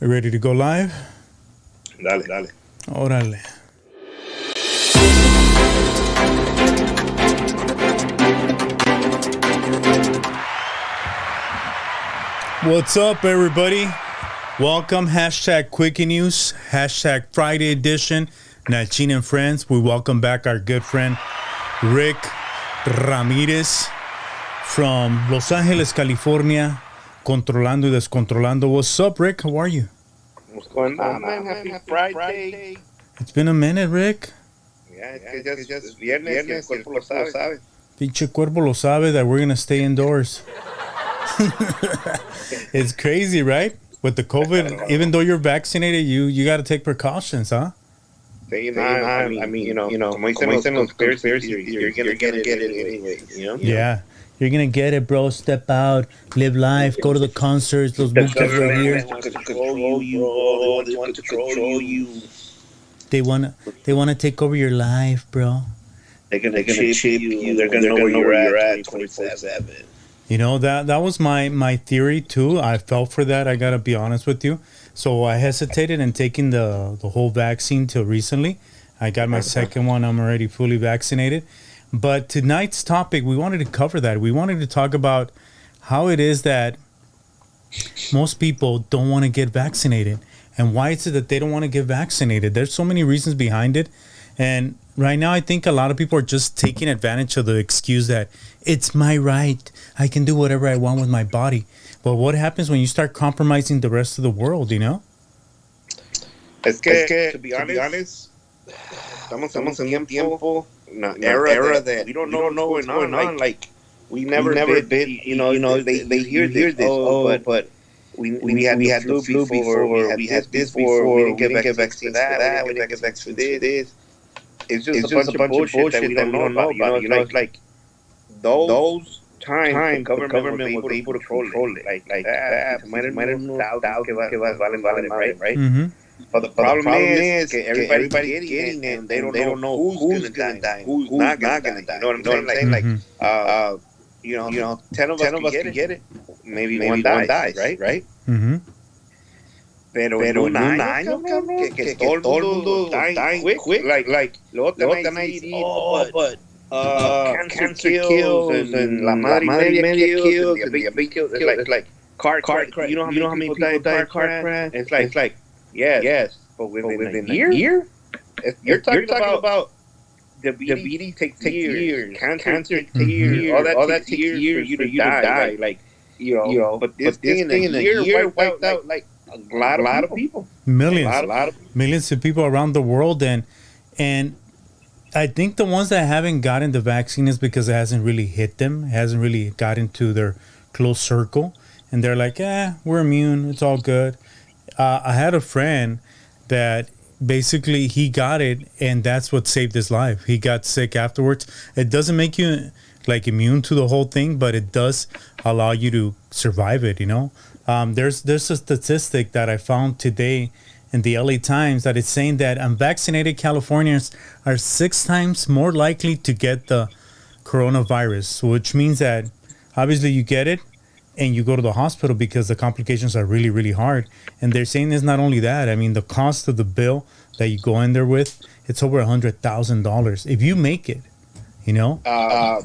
Are you ready to go live? Dale. Órale. What's up, everybody? Welcome. Hashtag Quickie News. Hashtag Friday edition. Nachin and friends. We welcome back our good friend Rick Ramirez from Los Angeles, California. Controlando y descontrolando. What's up, Rick? How are you? What's going on, man? Happy Friday. It's been a minute, Rick. Yeah, it's just viernes, el cuerpo lo sabe. Pinche cuerpo lo sabe that we're going to stay indoors. It's crazy, right? With the COVID, even though you're vaccinated, you got to take precautions, huh? I mean, como dicen los conspiracy, you're going to get it anyway, you know? Yeah. You're going to get it, bro. Step out, live life, go to the concerts. Those movies right here. They want to control you, bro. They want to control you. They want to take over your life, bro. They're going to chip you. They're going to know where you're at 24/7. You know, that was my theory, too. I fell for that. I got to be honest with you. So I hesitated in taking the whole vaccine till recently. I got my second one. I'm already fully vaccinated. But tonight's topic, we wanted to cover that. We wanted to talk about how it is that most people don't want to get vaccinated. And why is it that they don't want to get vaccinated? There's so many reasons behind it. And right now, I think a lot of people are just taking advantage of the excuse that it's my right. I can do whatever I want with my body. But what happens when you start compromising the rest of the world, you know? Es que to be honest, estamos en un tiempo, era that we don't know what's going on. Like, we never been, you know, they hear this, but we had flu before, we had this before, we didn't get vaccine for that, we didn't get vaccine for this. It's just a bunch of bullshit that we don't know about, you know, it's like those times the government was able to control it, like that, que valen, right? Mm-hmm. But the problem is that everybody's getting it, and they don't know who's gonna die, who's not gonna die. You know what I'm saying? Like, you know, 10 of us can get it. Maybe one dies, right? Mm-hmm. Pero en un año, cabrón, que todo el mundo dying quick. Like, luego te van a decir, but cancer kills, and la madre media kills, and diabetes kills. It's like car crash. You know how many people die in car crash? It's like, yes, but within a year? You're talking about diabetes takes years, cancer takes years, all that takes years for you to die. Like, you know, but this thing in a year wiped out like a lot of people. Millions of people around the world. And I think the ones that haven't gotten the vaccine is because it hasn't really hit them. It hasn't really gotten to their close circle. And they're like, we're immune. It's all good. I had a friend that basically he got it, and that's what saved his life. He got sick afterwards. It doesn't make you like immune to the whole thing, but it does allow you to survive it, you know? There's a statistic that I found today in the LA Times that is saying that unvaccinated Californians are 6 times more likely to get the coronavirus, which means that obviously you get it and you go to the hospital because the complications are really, really hard. And they're saying it's not only that. I mean, the cost of the bill that you go in there with, it's over $100,000 if you make it, you know? I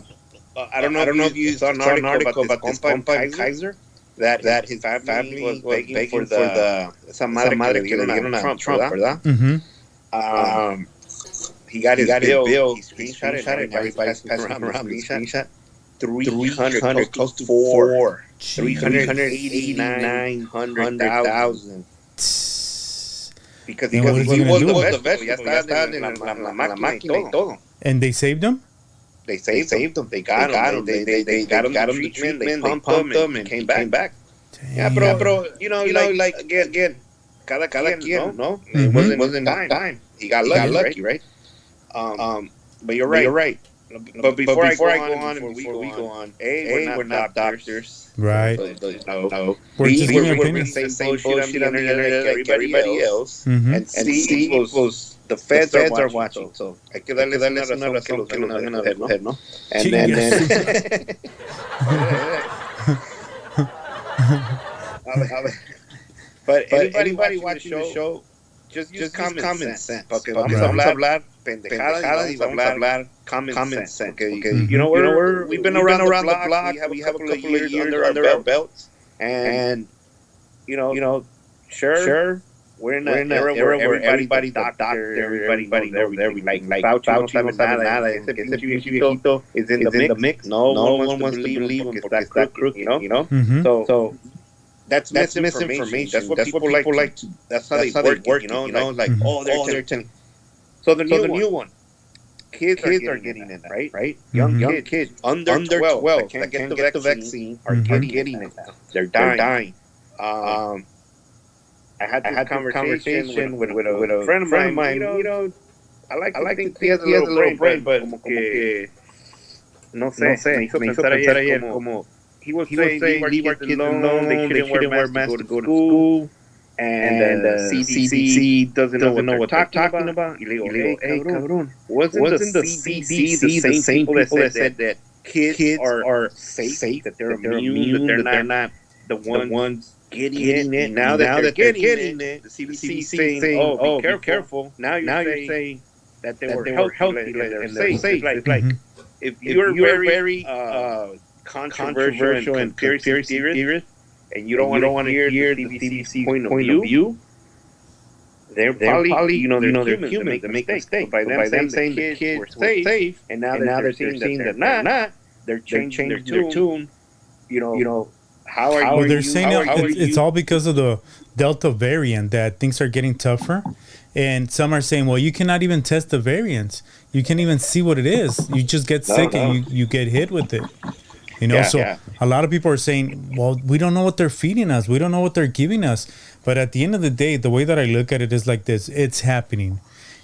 don't know if you saw an article about this compa Kaiser, that his family was begging for the esa madre que le dieron a Trump, ¿verdad? Mm-hmm. He got his bill. He screenshot it. Everybody's passing around the screenshot. 300, close to 4. 389,000. Because he was the vegetable. Ya estaban en la máquina y todo. And they saved him? They saved him. They got him. They got him the treatment. They pumped him and came back. Damn. Yeah, bro. You know, like again, cada quien, no? It wasn't time. He got lucky, right? But you're right. But before I go on, we're not doctors. Right. No. We're just giving We're opinions. the same bullshit on the internet like everybody else. Mm-hmm. And see, the feds are watching. So hay que darle una razón que nos hagan enojar, ¿no? And then But anybody watching the show, just common sense. Porque vamos a hablar pendejadas y vamos a hablar common sense. Okay, you know, we've been around the block. We have a couple of years under our belts, and you know, sure. We're in an era where everybody's a doctor, everybody knows everything. Like Fauci no sabe nada. Ese viejito is in the mix. No one wants to believe him porque está crooked, you know? So that's misinformation. That's what people like to, that's how they work, you know? Like, they're telling. So the new one. Kids are getting it, right? Young kids under 12 that can't get the vaccine are getting it now. They're dying. I had a conversation with a friend of mine. You know, I like to think he has a little brain, but como que no sé, me hizo pensar ayer como he was saying leave our kids alone. They shouldn't wear masks to go to school, and the CDC doesn't know what they're talking about. Y le digo, hey, cabrón, wasn't the CDC the same people that said that kids are safe, that they're immune, that they're not the ones getting it? Now that they're getting it, the CDC saying, "Oh, be careful." Now you're saying that they were healthy and they're safe. It's like if you're very controversial and conspiracy theorist, and you don't want to hear the CDC's point of view, they're probably they're humans that make mistakes. By them saying the kids were safe, and now they're saying that they're not, they're changing their tune. You know. How are they're you, saying it's all because of the Delta variant that things are getting tougher. And some are saying, well, you cannot even test the variants. You can't even see what it is. You just get sick and you get hit with it. You know, a lot of people are saying, well, we don't know what they're feeding us. We don't know what they're giving us. But at the end of the day, the way that I look at it is like this. It's happening.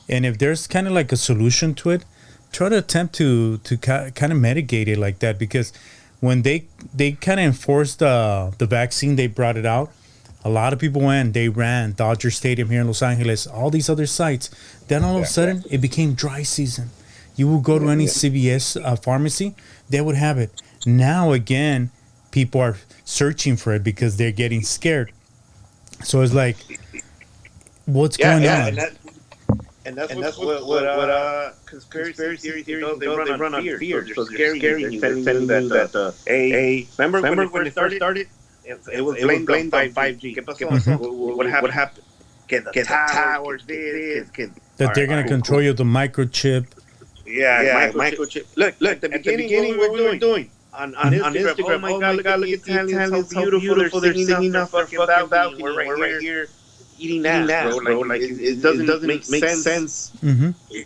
And if there's kind of like a solution to it, try to attempt to kind of mitigate it like that, because when they kind of enforced the vaccine, they brought it out. A lot of people went. They ran Dodger Stadium here in Los Angeles, all these other sites. Then all of a sudden, it became dry season. You would go to any CVS pharmacy, they would have it. Now again, people are searching for it because they're getting scared. So it's like, what's going on? And that's what conspiracy theories do. They run on fear. So they're scaring you. They're telling you that remember when it first started? It was blamed on 5G. ¿Qué pasó? What happened? Que the towers did. That they're gonna control you with the microchip. Yeah, microchip. Look. At the beginning, what we were doing on Instagram. Oh my God, look at the Italians, how beautiful they're singing off their fucking balcony. We're right here. Eating ass, bro. Like it doesn't make sense.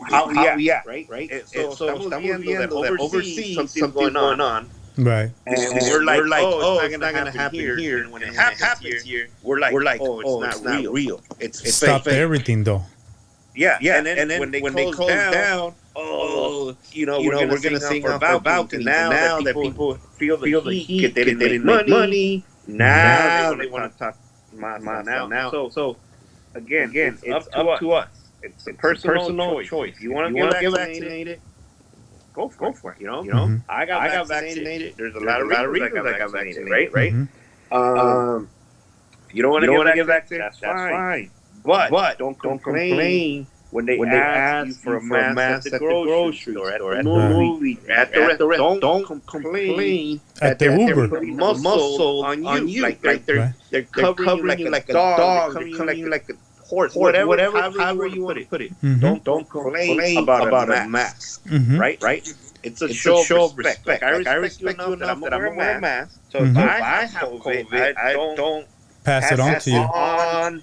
How right? So estamos viendo that overseas something's going on. Right. And we're like, it's not gonna happen here. And when it happens here, we're like, it's not real. It's stop fake. Everything though. Yeah. And then when they close down, we're gonna sing off our balcony. Now that people feel the heat, they didn't make money. Now they want to talk. Now. So again, it's up to us. It's a personal choice. If you want to get vaccinated, go for it. You know, I got vaccinated. There's a lot of reasons I got vaccinated. Right. If you don't want to get vaccinated, that's fine. But don't complain when they ask you for a mask at the grocery store, at the movie, at the restaurant. Don't complain at the Uber. Putting muscle on you. Like they're covering you like a dog. They're covering you like a horse. Whatever, however you want to put it. Don't complain about a mask. Right? It's a show of respect. Like, I respect you enough that I'm going to wear a mask. So if I have COVID, I don't pass it on to you.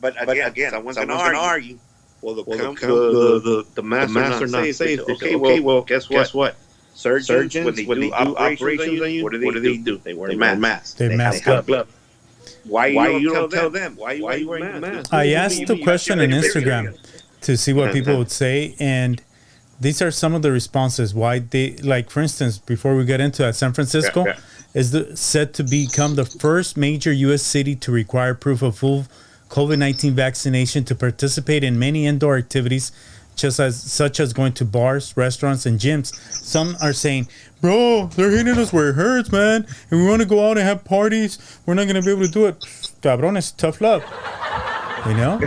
But again, someone's going to argue. Well, the masks are not safe. Okay, well, guess what? Surgeons, when they do operations on you, what do? They wear masks. They mask up. Why you don't tell them? Why you wearing the mask? I asked the question on Instagram to see what people would say, and these are some of the responses. Why they, like, for instance, before we get into that, San Francisco is said to become the first major U.S. city to require proof of full COVID-19 vaccination to participate in many indoor activities, such as going to bars, restaurants, and gyms. Some are saying bro, they're hitting us where it hurts, man. And we want to go out and have parties. We're not going to be able to do it. Cabrones, tough luck. You know?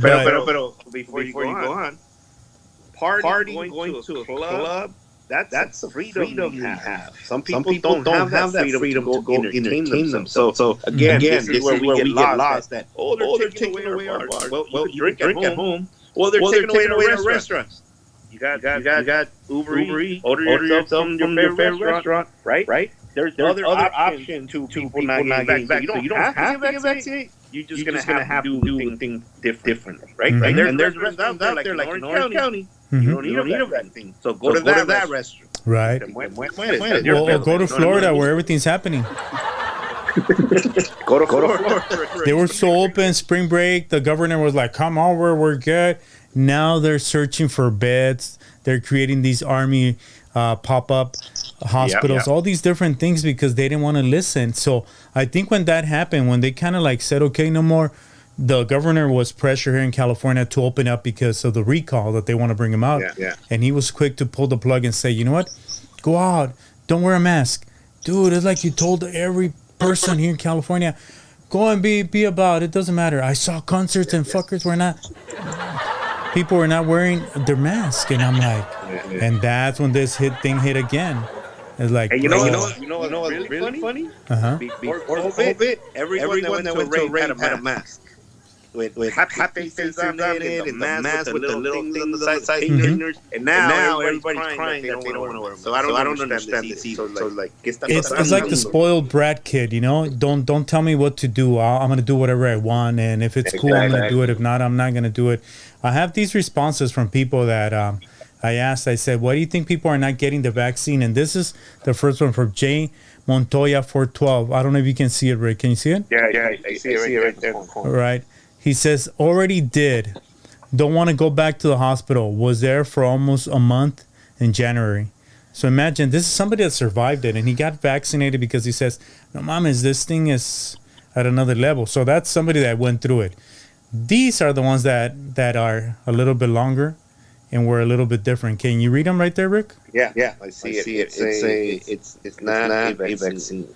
Pero, before you go on, party going to a club, that's a freedom you have. Some people don't have that freedom to go entertain themselves. So again, this is where we get lost. That they're taking away our bars. Well, you drink at home. Well, they're taking away our restaurants. You got Uber Eats. Order yourself from your favorite restaurant, right? There's other options to people not getting vaccinated. So you don't have to get vaccinated. You're just gonna have to do things differently, right? And there's restaurants out there like in Orange County. You don't need a vaccine. So go to that restaurant. Right. Or go to Florida where everything's happening. Go to Florida. They were so open, spring break. The governor was like, come over, we're good. Now they're searching for beds. They're creating these army pop-up hospitals, all these different things because they didn't want to listen. So I think when that happened, when they kind of like said, okay, no more, the governor was pressure here in California to open up because of the recall that they want to bring him out. And he was quick to pull the plug and say, you know what? Go out. Don't wear a mask. Dude, it's like you told every person here in California, go and be about it. Doesn't matter. I saw concerts and fuckers were not... People were not wearing their mask. And I'm like... And that's when this thing hit again. It's like... Hey, you know what's really funny? Before COVID, everyone that went to a rave had a mask. With happy faces on it, and the mask with the little things on the side, and now everybody's crying that they don't want to wear them. So I don't understand this either. So like, it's like the spoiled brat kid, you know. Don't tell me what to do. I'm gonna do whatever I want, and if it's cool, I'm gonna do it. If not, I'm not gonna do it. I have these responses from people that I asked. I said, "Why do you think people are not getting the vaccine?" And this is the first one from Jay Montoya 412. I don't know if you can see it, Rick. Can you see it? Yeah, I see it right there. All right. He says, already did. Don't want to go back to the hospital. Was there for almost a month in January. So imagine, this is somebody that survived it, and he got vaccinated because he says, no mames, this thing is at another level. So that's somebody that went through it. These are the ones that are a little bit longer and were a little bit different. Can you read them right there, Rick? Yeah, I see it. It's not a vaccine.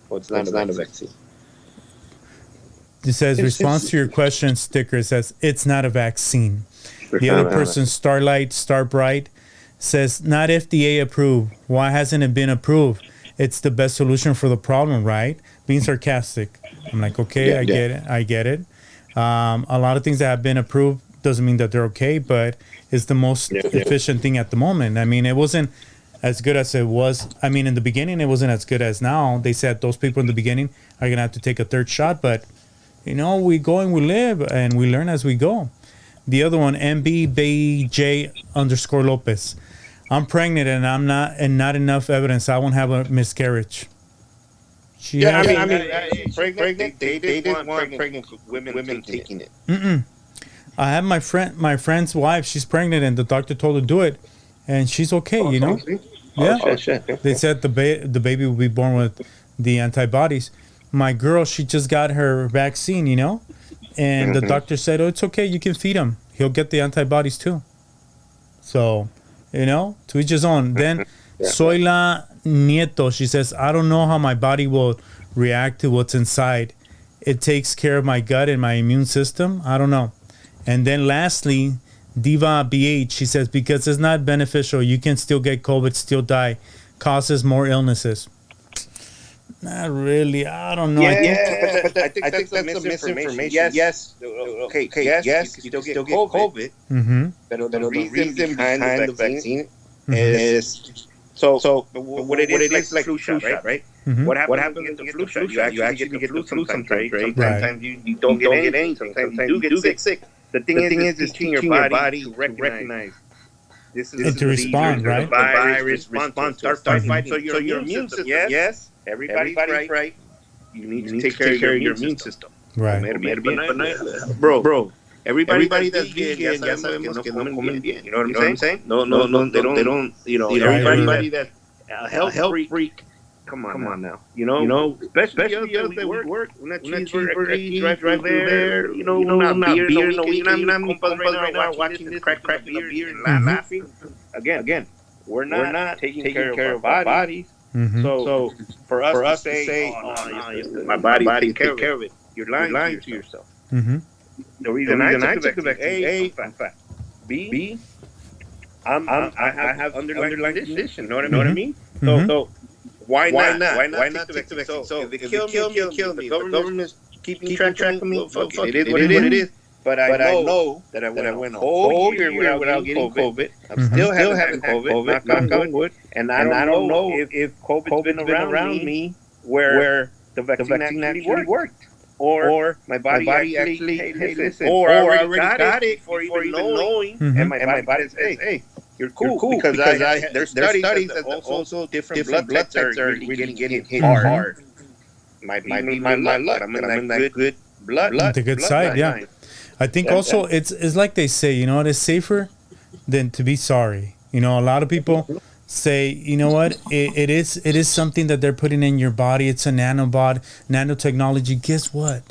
Well, it's not a vaccine. It says, response to your question sticker says, it's not a vaccine. The other person, Starbright, says, not FDA approved. Why hasn't it been approved? It's the best solution for the problem, right? Being sarcastic. I'm like, okay, I get it. A lot of things that have been approved doesn't mean that they're okay, but it's the most efficient thing at the moment. I mean, it wasn't as good as it was. I mean, in the beginning, it wasn't as good as now. They said those people in the beginning are going to have to take a third shot, but you know, we go and we live and we learn as we go. The other one, MBBJ_Lopez. I'm pregnant and not enough evidence. I won't have a miscarriage. Pregnant. They didn't want pregnant women taking it. I have my friend's wife. She's pregnant and the doctor told her to do it, and she's okay. You know. They said the baby will be born with the antibodies. My girl, she just got her vaccine, you know, and the doctor said, oh, it's okay, you can feed him. He'll get the antibodies too. So, you know, to each his own. Then Soyla Nieto, she says, I don't know how my body will react to what's inside. It takes care of my gut and my immune system. I don't know. And then lastly, Diva BH, she says, because it's not beneficial, you can still get COVID, still die, causes more illnesses. Not really. I don't know. But I think that's a misinformation. Yes. Okay. Yes, you still get COVID. But the reason behind the vaccine is so what it is like flu shot, right? What happens with the flu shot? You actually get the flu sometimes, right? Sometimes you don't get anything. Sometimes you do get sick. The thing is teaching your body to recognize. This is to respond, right? The virus response. Start fighting. So your immune system, yes. Everybody's right. You need to take care of your immune system. Right. Bro. Everybody that's vegan, ya sabemos que no comen bien. You know what I'm saying? No, they don't. You know, everybody that's a health freak. Come on now. You know, especially us that work. Una cheeseburger aquí, drive there. You know, not beer no weekend. I'm compas right now watching this, cracking a beer and laughing. Again, we're not taking care of our bodies. So for us to say, "Oh, no, my body take care of it," you're lying to yourself. The reason I took the vaccine, A, I'm fat. B, I have underlying condition. Know what I mean? So why not? Why not take the vaccine? So if it kill me. If the government's keeping track of me, well, fuck it. It is what it is. But I know that I went a whole year without getting COVID. I still haven't had COVID. Knock on wood. And I don't know if COVID's been around me where the vaccine actually worked. Or my body actually, hey, listen. Or I already got it for even knowing. And my body says, hey, you're cool. Because there's studies that also different blood types are really getting hit hard. Might be my luck. I'm in that good blood. The good side, yeah. I think also it's like they say, you know what, it's safer than to be sorry. You know, a lot of people say, you know what, it is something that they're putting in your body. It's a nanotechnology. Guess what?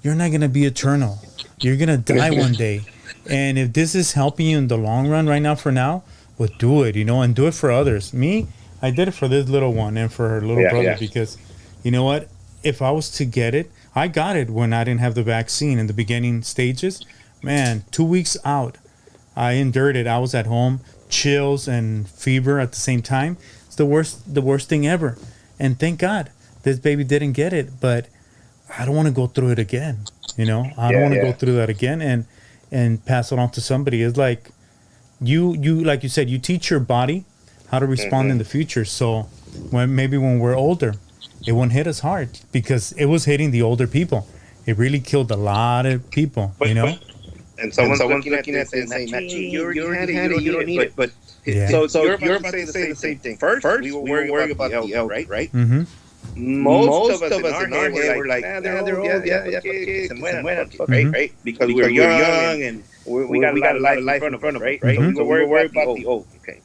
You're not going to be eternal. You're going to die one day. And if this is helping you in the long run right now for now, well, do it, you know, and do it for others. Me, I did it for this little one and for her little brother because, you know what, if I was to get it, I got it when I didn't have the vaccine in the beginning stages. Man, 2 weeks out, I endured it. I was at home, chills and fever at the same time. It's the worst thing ever. And thank God this baby didn't get it, but I don't want to go through it again. You know, I don't want to go through that again and pass it on to somebody. It's like you like you said, you teach your body how to respond in the future. So when we're older, it won't hit us hard because it was hitting the older people. It really killed a lot of people, you know? And someone's looking at this and saying, you already had it, you don't need it. But so you're about to say the same thing. First we were worried about the health, right? Most of us in our head were like, they're old, kids, and right? Because we were young and we got a lot of life in front of us, right? So we were worried about the old. Okay.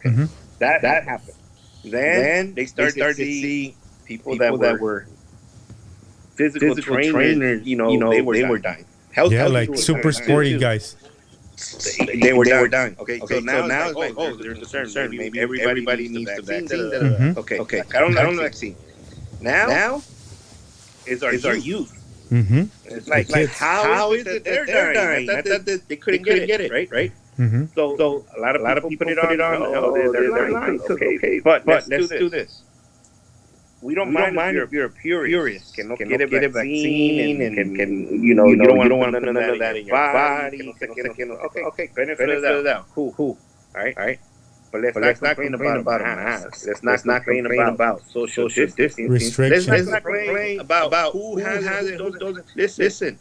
That happened. Then they started to see people that were physical trainers, you know, they were dying. Like super sporty guys. They were dying. Okay, so now it's like, there's a concern. Maybe everybody needs the vaccine. Okay. I don't know the vaccine. Now is our youth. It's like how is it they're dying? I thought they couldn't get it, right? So a lot of people put it on. They're dying. Okay, but let's do this. We don't mind if you're a purist. Can get a vaccine and can you don't want none of that in your body. Okay. Benefit of the doubt. Cool. All right. But let's not complain about a mask. Let's not complain about social distancing. Restrictions. Let's not complain about who has it, who doesn't. Listen,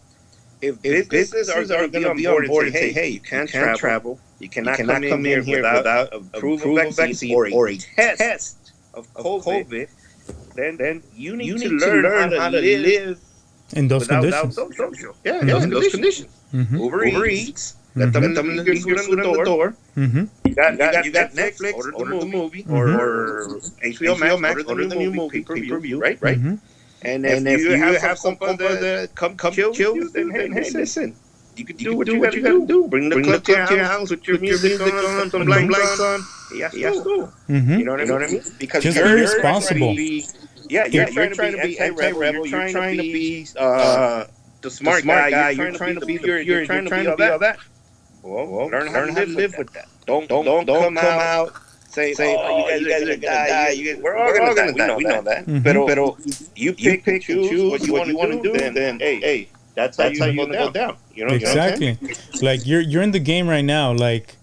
if businesses are going to be on board and say, hey, you can't travel, you cannot come in here without approval vaccine or a test of COVID, then you need to learn how to live in those conditions. In those conditions. Uber Eats. Let them leave your food on the door. You got Netflix, order the movie, or HBO Max, order the new movie, pay-per-view, right? And if you have some fun that come chill you, then hey, listen, you can do what you got to do. Bring the club to your house with your music on, some lights on. Yeah, cool. You know what I mean? Because just be responsible. You're trying to be anti-rebel. You're trying to be the smart guy. You're trying to be pure. You're trying to be all that. Well, learn how to live with that. Don't come out say oh, you guys are gonna die. We're all gonna die. We know that. But you pick and choose what you want to do. Then hey, that's how you're gonna go down. You know exactly. Like you're in the game right now. Like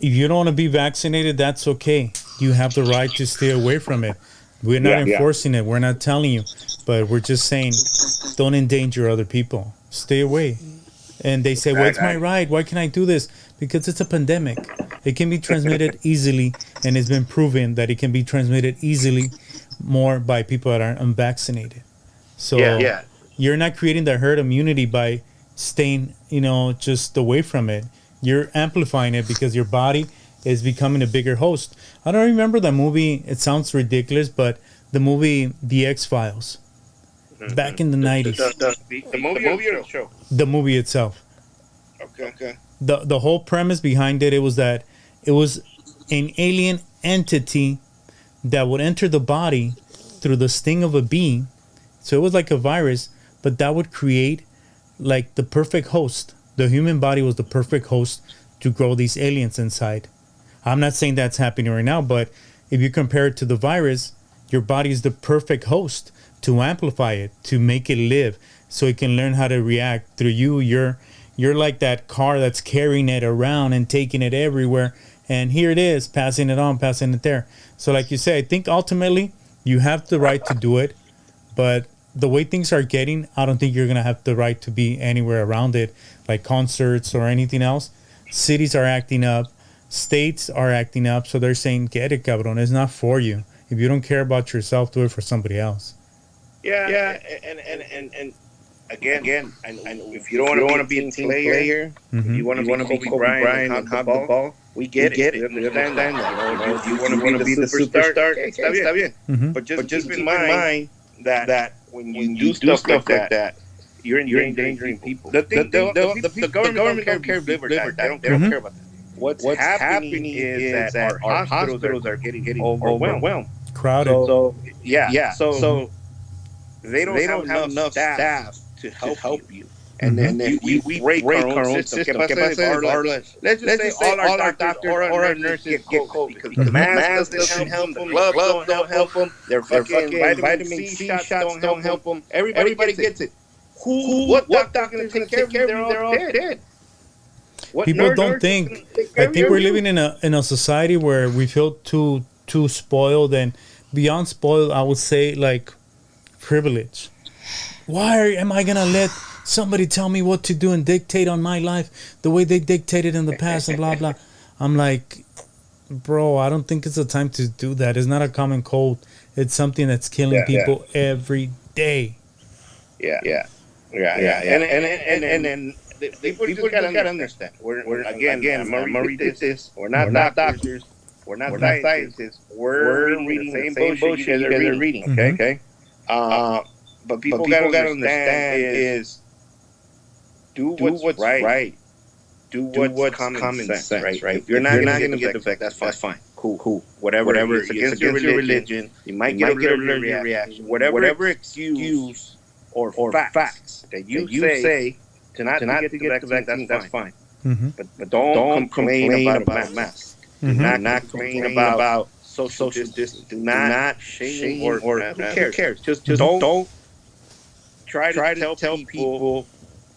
if you don't want to be vaccinated, that's okay. You have the right to stay away from it. We're not enforcing it. We're not telling you, but we're just saying don't endanger other people. Stay away. And they say, well, it's my right. Why can I do this? Because it's a pandemic. It can be transmitted easily, and it's been proven that it can be transmitted easily more by people that are unvaccinated. So you're not creating the herd immunity by staying, just away from it. You're amplifying it because your body is becoming a bigger host. I don't remember the movie. It sounds ridiculous, but the movie The X-Files. Back in the 90s. The movie or the show? The movie itself. Okay. The whole premise behind it was that it was an alien entity that would enter the body through the sting of a bee. So it was like a virus, but that would create like the perfect host. The human body was the perfect host to grow these aliens inside. I'm not saying that's happening right now, but if you compare it to the virus, your body is the perfect host to amplify it, to make it live, so it can learn how to react through you. You're like that car that's carrying it around and taking it everywhere. And here it is, passing it on, passing it there. So like you say, I think ultimately you have the right to do it. But the way things are getting, I don't think you're going to have the right to be anywhere around it, like concerts or anything else. Cities are acting up. States are acting up. So they're saying, get it, cabrón. It's not for you. If you don't care about yourself, do it for somebody else. Yeah. And again, and if you don't want to be a team player, if you want to be Kobe Bryant and have the ball, we get it. We understand that. You want to be the superstar, está bien. But just keep in mind that when you do stuff like that, you're endangering people. The government don't care if you live or die. They don't care about that. What's happening is that our hospitals are getting overwhelmed. Crowded. So they don't have enough staff to help you. And then we break our own system. Let's just say all our doctors or our nurses get COVID because the mask doesn't help them, the gloves don't help them, their fucking vitamin C shots don't help them. Everybody gets it. What doctor is going to take care of them? They're all dead. People don't think. I think we're living in a society where we feel too spoiled, and beyond spoiled, I would say like privilege. Why am I gonna let somebody tell me what to do and dictate on my life the way they dictated in the past and blah blah? I'm like, bro, I don't think it's the time to do that. It's not a common cold. It's something that's killing people every day. Yeah. And people just gotta understand. We're again, I'm gonna read this. We're not doctors. We're not scientists. We're reading the same bullshit you guys are reading. Okay. But people gotta understand is do what's right. Do what's common sense, right? If you're not gonna get the effect, that's fine. Cool. Whatever. It's against your religion. You might get a allergic reaction. Whatever excuse or facts that you say to not get the vaccine, that's fine. But don't complain about masks. Do not complain about social distance. Do not shame or who cares. Just don't try to tell people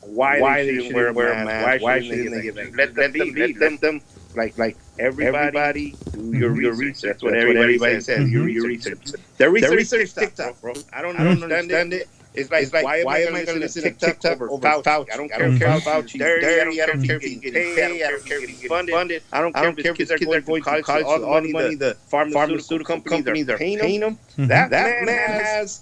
why they shouldn't wear a mask. Why shouldn't they get vaccinated? Let them like everybody do your research. That's what everybody says. Your research. The research is TikTok, bro. I don't understand it. It's like why am I going to listen to TikTok over Fauci? I don't care if Fauci's dirty. I don't care if he's getting paid. I don't care if he's funded. I don't care if his kids are going to college. All the money the pharmaceutical companies are paying him. That man has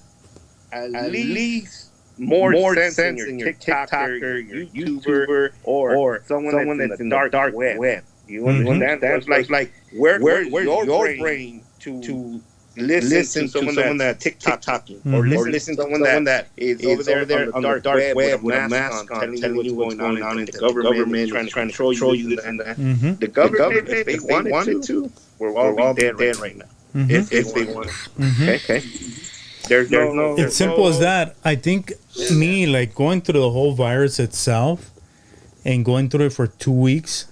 at least more sense than your TikToker, your YouTuber, or someone that's in the dark web. You understand? It's like where's your brain to listen to someone that's TikToking, or listen to someone that is over there on the dark web with a mask on, telling you what's going on in the government, trying to control you and that. The government, if they wanted to, we're all dead right now. If they wanted. Okay. There's no. It's simple as that. I think me, like going through the whole virus itself and going through it for 2 weeks,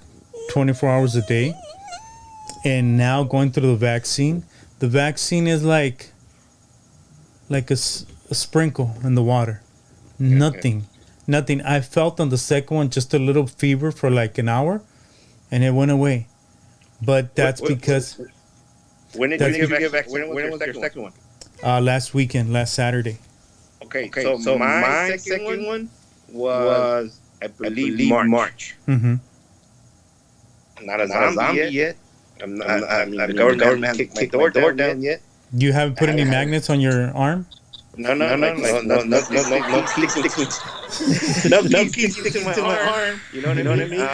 24 hours a day, and now going through the vaccine. The vaccine is like a sprinkle in the water. Nothing. I felt on the second one just a little fever for like an hour, and it went away. But that's because. When did you get vaccinated? When was your second one? Last weekend, last Saturday. Okay, so my second one was, I believe, March. Not a zombie yet. The government hasn't kicked the door down yet. You haven't put any magnets on your arm? No, sticking to my arm. You know what I mean?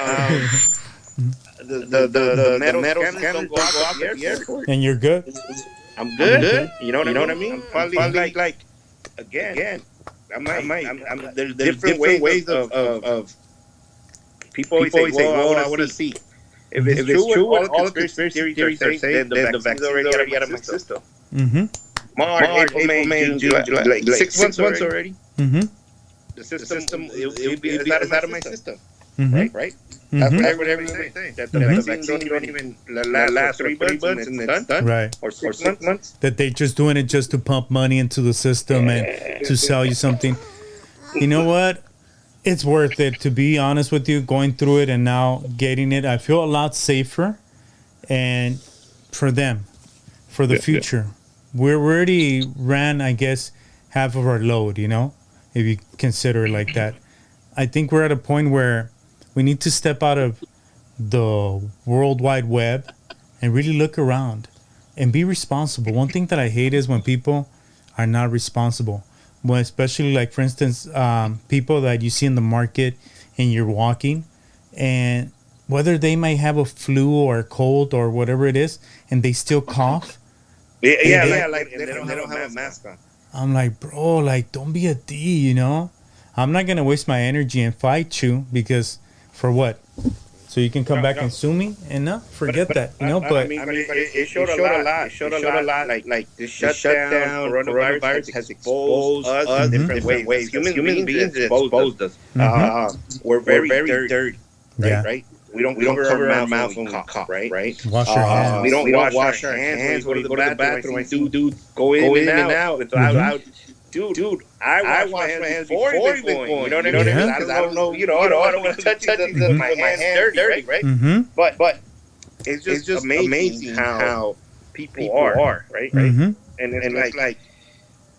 The metal scanners don't go off at the airport. And you're good? I'm good. You know what I mean? I'm probably like again. There's different ways of people always say, well, I want to see. If it's true, what all the conspiracy theories are saying, then the vaccine's already out of my system. March, April, May, June, July, like 6 months already. The system, it'll be out of my system. Right? That's what everybody's saying. That the vaccine don't even last 3 months and then it's done. Right. Or 6 months. That they just doing it just to pump money into the system and to sell you something. You know what? It's worth it, to be honest with you, going through it and now getting it. I feel a lot safer, and for them, for the future. We already ran, I guess, half of our load, you know, if you consider it like that. I think we're at a point where we need to step out of the World Wide Web and really look around and be responsible. One thing that I hate is when people are not responsible. Well, especially like, for instance, people that you see in the market and you're walking, and whether they might have a flu or a cold or whatever it is, and they still cough. Like they don't have a mask on. I'm like, bro, like, don't be a D, you know? I'm not going to waste my energy and fight you, because for what? So you can come back and sue me? And no, forget that, you know? But it showed a lot. It showed a lot. Like the shutdown, coronavirus has exposed us in different ways. Human beings exposed us. We're very dirty, right? We don't cover our mouth when we cough, right? Wash your hands. We don't wash our hands when we go to the bathroom. I see dudes go in and out without. Dude, I wash my hands before even going. You know what I mean? Because I don't know. I don't want to touch it. My hands dirty, right? But it's just amazing how people are, right? And it's like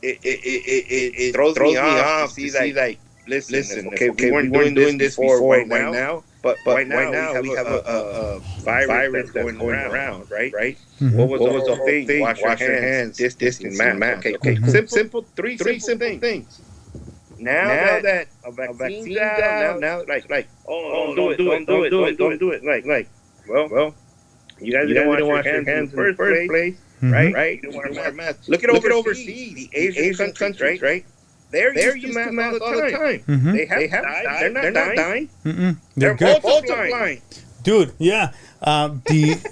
it throws me off to see like, listen, okay, we weren't doing this before right now. But right now we have a virus that's going around, right? What was the whole thing? Wash your hands, distance, mask. Okay. Simple, three simple things. Now that a vaccine's out, now like, don't do it. Like, well, you guys didn't wash your hands in the first place, right? You didn't wear a mask. Look at overseas, the Asian countries, right? They're used to mask all the time. They have died. They're not dying. They're good. Multiplying. Dude, yeah.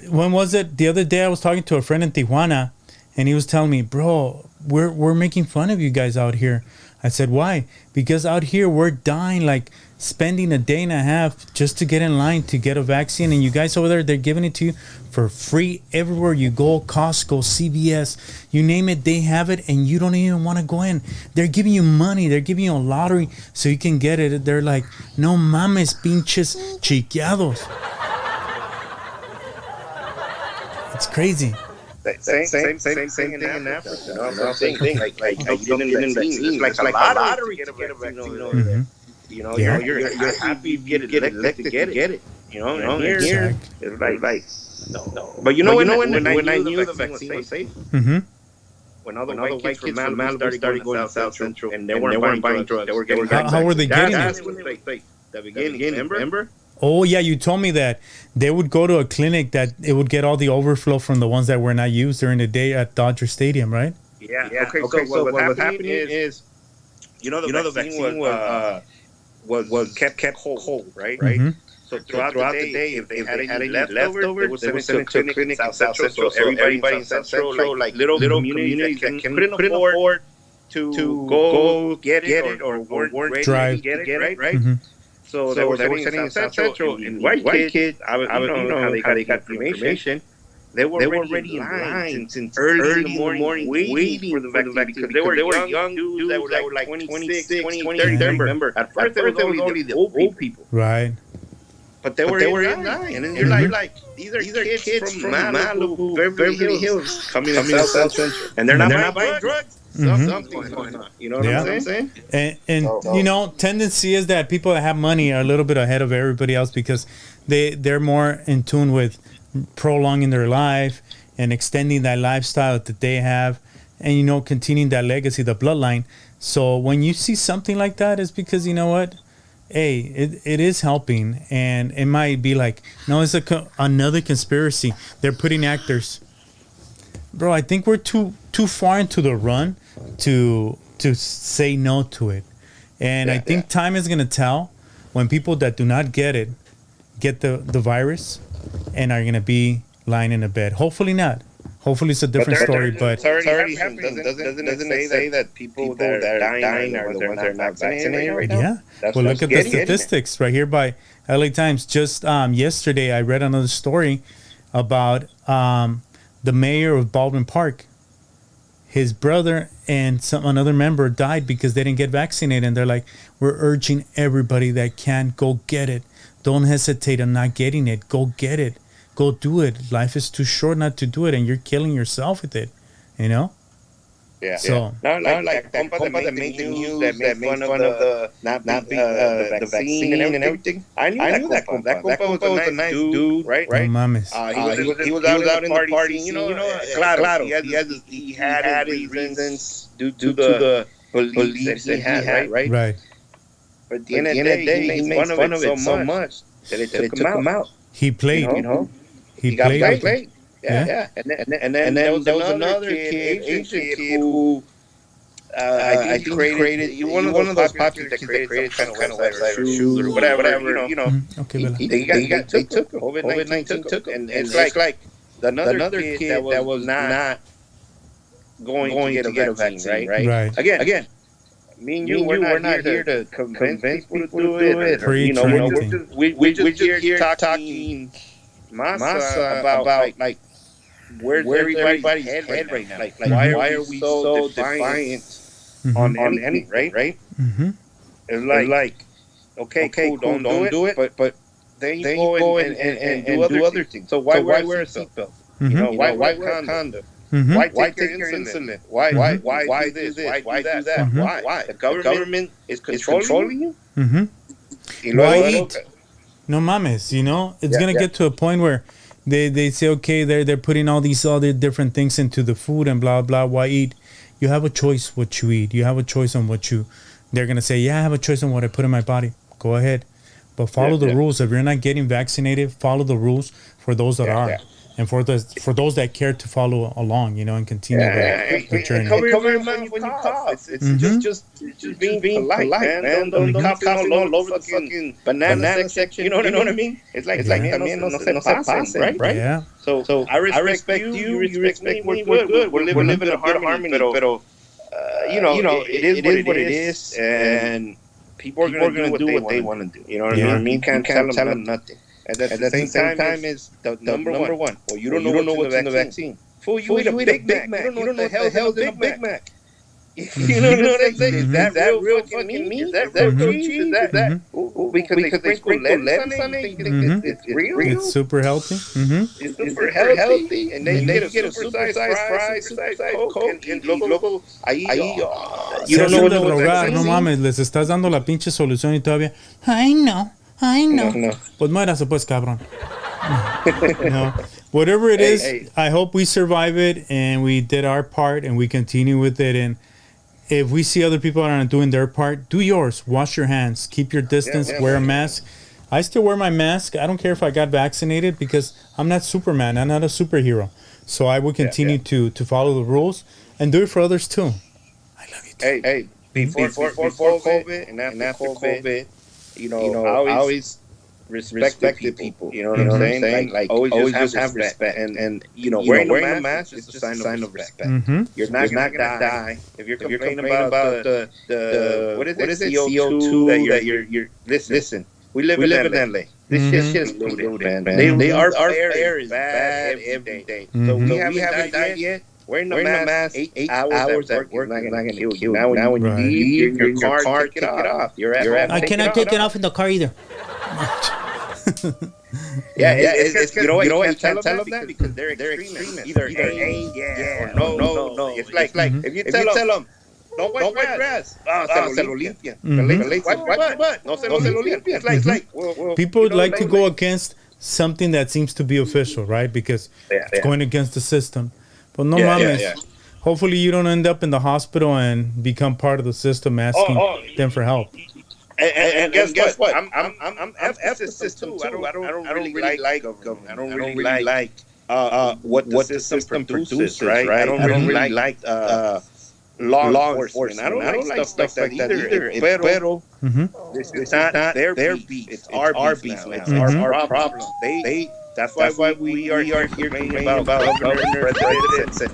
When was it? The other day I was talking to a friend in Tijuana, and he was telling me, bro, we're making fun of you guys out here. I said, why? Because out here we're dying, like spending a day and a half just to get in line to get a vaccine, and you guys over there, they're giving it to you for free everywhere you go. Costco, CVS, you name it, they have it, and you don't even want to go in. They're giving you money, they're giving you a lottery so you can get it. They're like, no mames, pinches chiqueados. It's crazy. Same thing in Africa. Same thing. Like you don't get a vaccine. It's like a lottery to get a vaccine. You're happy you get elected to get it. And here it's like no. But when I knew the vaccine was safe. When all the white kids from Malibu started going to South Central, and they weren't buying drugs. They were getting how were they getting it? The beginning, remember? Oh, yeah, you told me that they would go to a clinic that it would get all the overflow from the ones that were not used during the day at Dodger Stadium, right? Yeah. Okay, so what's happening is, the vaccine was kept cold, right? So throughout the day, if they had any leftovers, they would send it to a clinic in South Central. So everybody in South Central, like little communities that couldn't afford to go get it or weren't ready to get it, right? So they were sending in South Central, and white kids, I don't know how they got the information. They were already in line since early in the morning waiting for the vaccine, because they were young dudes that were like 26, 30. Remember, at first it was only the old people. Right. But they were in line. And then you're like, these are kids from Malibu, Beverly Hills, coming in South Central. And they're not buying drugs. Something's going on. You know what I'm saying? And tendency is that people that have money are a little bit ahead of everybody else, because they're more in tune with prolonging their life and extending that lifestyle that they have, and continuing that legacy, the bloodline. So when you see something like that, it's because, you know what, hey, it is helping. And it might be like, no, it's another conspiracy. They're putting actors. Bro, I think we're too far into the run to say no to it. And I think time is going to tell when people that do not get it get the virus and are going to be lying in a bed. Hopefully not. Hopefully it's a different story, but it's already happening. Doesn't it say that people that are dying are the ones that are not vaccinated right now? Yeah. Well, look at the statistics right here by LA Times. Just yesterday, I read another story about the mayor of Baldwin Park. His brother and another member died because they didn't get vaccinated. And they're like, we're urging everybody that can, go get it. Don't hesitate on not getting it. Go get it. Go do it. Life is too short not to do it, and you're killing yourself with it. You know? Yeah. So no, like that compa that made the news, that made fun of the the vaccine and everything. I knew that compa. That compa was a nice dude, right? No mames. He was out in the party scene. You know, claro. He had his reasons due to the beliefs that he had, right? Right. But at the end of the day, he made fun of it so much that it took him out. He played. You know? He played. Yeah. And then there was another Asian kid who I think created one of those popular kids that created some kind of website or shoes or whatever. You know. Okay, they took him. COVID-19 took him. And it's like another kid that was not going to get a vaccine, right? Again. Me and you, we're not here to convince people to do it. We're just here talking masa about like where's everybody's head right now? Like why are we so defiant on anything, right? Mm-hmm. It's like okay, cool, don't do it, but then you go and do other things. So why wear a seatbelt? Mm-hmm. You know, why wear a condom? Mm-hmm. Why take your insulin? Why do this? Why do that? Mm-hmm. Why? The government is controlling you? Mm-hmm. Why eat? No mames, you know? It's going to get to a point where they say, okay, they're putting all these other different things into the food and blah, blah. Why eat? You have a choice what you eat. You have a choice on what you... They're going to say, yeah, I have a choice on what I put in my body. Go ahead. But follow the rules. If you're not getting vaccinated, follow the rules for those that are. And for those that care to follow along, you know, and continue the journey. Cover your mouth when you cough. It's just being polite, man. Don't cough all over the fucking banana section. You know what I mean? It's like también no se pasen, right? Yeah. So I respect you. You respect me. We're good. We're living in harmony. Pero you know, it is what it is, and people are gonna do what they want to do. You know what I mean? Can't tell them nothing. At the same time, is the number one. Well, you don't know what's in the vaccine. Fool, you eat a Big Mac. You don't know what the hell's in a Big Mac. You know what I'm saying? Is that real fucking meat? Is that real cheese? Is that because they sprinkle lettuce on it? It's real. It's super healthy. It's super healthy, and then you get a super-sized fry, super-sized Coke, and luego ahí you don't know what no mames, les estás dando la pinche solución y todavía. Ay no. Pues muérase pues, cabrón. Whatever it is, I hope we survive it and we did our part and we continue with it. And if we see other people that aren't doing their part, do yours. Wash your hands. Keep your distance. Wear a mask. I still wear my mask. I don't care if I got vaccinated because I'm not Superman. I'm not a superhero. So I will continue to follow the rules and do it for others too. I love you too. Hey, before COVID and after COVID, you know, I always respected people. You know what I'm saying? Like always just have respect. And you know, wearing a mask is just a sign of respect. You're not gonna die if you're complaining about the what is it CO2 that you're listen. We live in LA. This shit is polluted, man. Our air is bad every day. So we haven't died yet. Wearing a mask 8 hours at work is not going to kill you. Now when you leave your car, take it off. You're at I cannot take it off in the car either. It's you know what? You can't tell them that because they're extremists. Either or no. It's like if you tell them, don't wipe grass. Se lo limpian. Wipe butt. No se lo limpian. It's like people like to go against something that seems to be official, right? Because it's going against the system. But no mames. Hopefully you don't end up in the hospital and become part of the system asking them for help. And guess what? I'm F the system too. I don't really like government. I don't really like what the system produces, right? I don't really like law enforcement. I don't like stuff like that either. Pero this is not their beef. It's our beef now. It's our problem. That's why we are here complaining about governors, presidents, and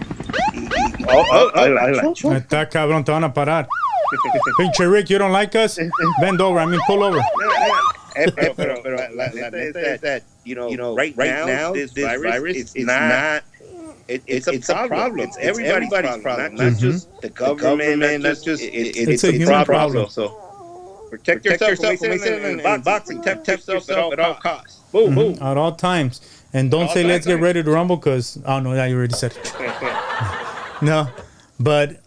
Está cabrón, te van a parar. Pinche Rick, you don't like us? Bend over, pull over. Pero la neta is that, right now, this virus is not, it's a problem. It's everybody's problem, not just the government, not just, it's a human problem. So protect yourself in boxing, protect yourself at all costs. Boom, boom. At all times. And don't say let's get ready to rumble because, oh no, you already said it. No, but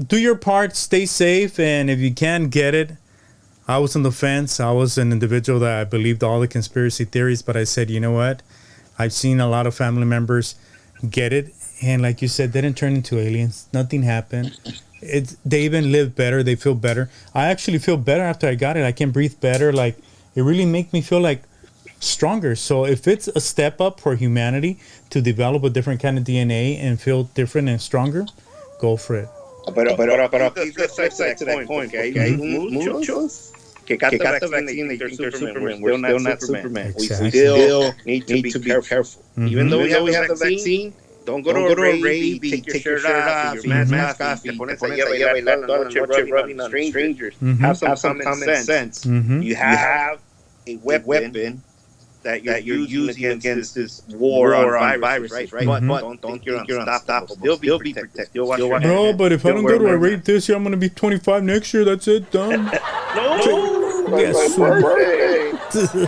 do your part, stay safe, and if you can, get it. I was on the fence. I was an individual that I believed all the conspiracy theories, but I said, you know what? I've seen a lot of family members get it, and like you said, they didn't turn into aliens. Nothing happened. They even live better. They feel better. I actually feel better after I got it. I can breathe better. Like, it really makes me feel like stronger. So if it's a step up for humanity to develop a different kind of DNA and feel different and stronger, go for it. Pero aquí the flip side to that coin, okay? Muchos que got the vaccine, they think they're Superman. We're still not Superman. Exactly. We still need to be careful. Even though we have the vaccine, don't go to a rave, take your shirt off, your mask off, te pones ahí a bailar toda la noche rubbing on strangers. Have some common sense. You have a weapon that you're using against this war on viruses, right? But don't think you're unstoppable. You'll be protected. Bro, but if I don't go to a raid this year, I'm going to be 25 next year. That's it. Done. No. Yes.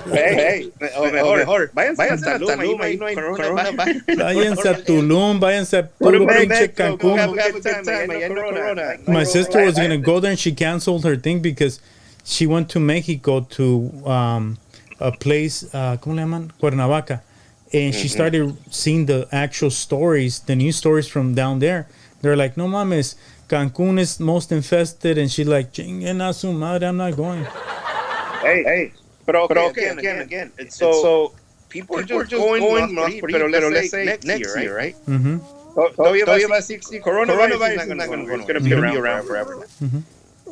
Hey. Mejor. Váyanse a Tulum. Ahí no hay coronavirus. Váyanse a Tulum. Váyanse a puro pinche Cancún. My sister was going to go there and she canceled her thing because she went to Mexico to a place, ¿cómo le llaman? Cuernavaca. And she started seeing the actual stories, the news stories from down there. They're like, no mames, Cancun is most infested. And she's like, chinguen a su madre, I'm not going. Hey. But again. So people are just going, pero let's say next year, right? Todavía va a ser, coronavirus is not going to be around forever.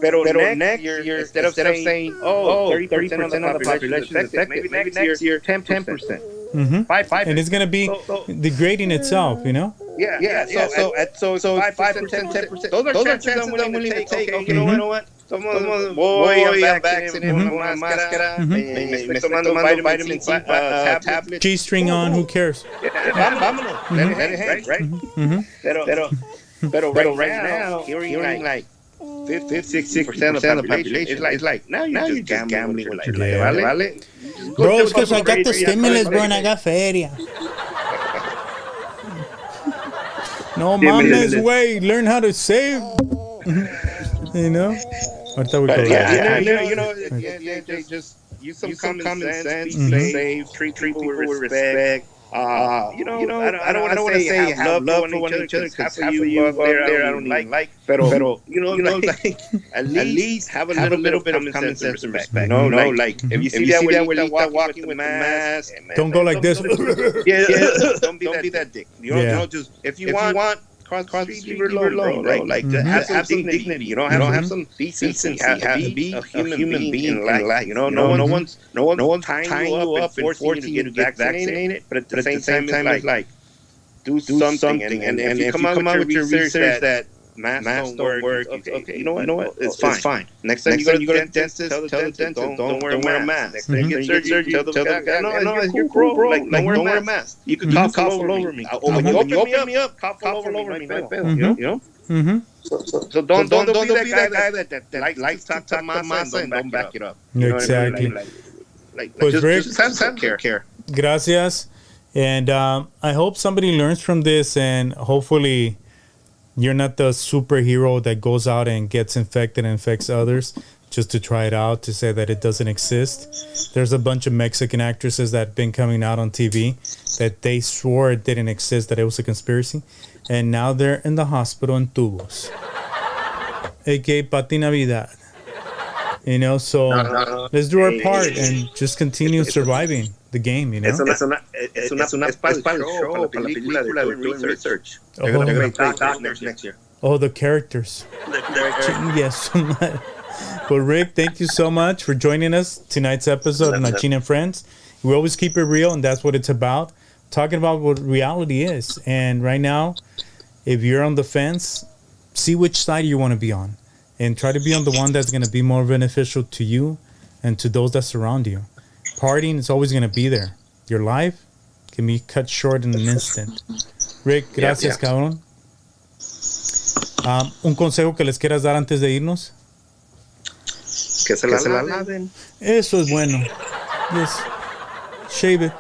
Pero next year, instead of saying, 30% of the population is affected, maybe next year, 10%. 5%. And it's going to be degrading itself, Yeah. So 5%, 10%. Those are chances I'm willing to take. Okay, you know what? Voy a vaccinated, una máscara, me estoy tomando vitamin C tablets. G-string on, who cares? Vámonos. Let it hang, right? Pero right now, hearing like 50-60% of the population, it's like now you're just gambling with your life, ¿vale? Bro, it's because I got the stimulus, bro, and I got feria. No mames, way. Learn how to save. Ahorita we go. Just use some common sense. Be safe. Treat people with respect. I don't want to say have love for one each other because half of you out there I don't even like. Pero like, at least have a little bit of common sense and respect. Like if you see that abuelita walking with the mask, don't go like this. Don't be that dick. Just if you want. Cross the street, leave her alone, bro. Like, have some dignity. Have some decency. Be a human being in life. No one's tying you up and forcing you to get vaccinated. But at the same time, it's like do something. And if you come out with your research that masks don't work, okay, you know what? It's fine. Next time you go to the dentist, tell the dentist don't wear a mask. Next time you get surgery, tell the guy, no, you're cool, bro. Like, don't wear a mask. You can cough all over me. When you open me up, cough all over me. You know? So don't be that guy that likes to talk masa and don't back it up. Exactly. Pues Rick, just have some care. Gracias. And I hope somebody learns from this, and hopefully you're not the superhero that goes out and gets infected and infects others just to try it out, to say that it doesn't exist. There's a bunch of Mexican actresses that have been coming out on TV that they swore it didn't exist, that it was a conspiracy. And now they're in the hospital in tubos. A.K.A. Pati Navidad. So let's do our part and just continue surviving the game, Es para el show, para la película de doing research. They're going to make doctors next year. Oh, the characters. Yes. Well, Rick, thank you so much for joining us tonight's episode of Nachin and Friends. We always keep it real, and that's what it's about. Talking about what reality is. And right now, if you're on the fence, see which side you want to be on. And try to be on the one that's going to be more beneficial to you and to those that surround you. Partying is always going to be there. Your life can be cut short in an instant. Rick, gracias, cabrón. Un consejo que les quieras dar antes de irnos. Que se la laven. Eso es bueno. Yes. Shave it.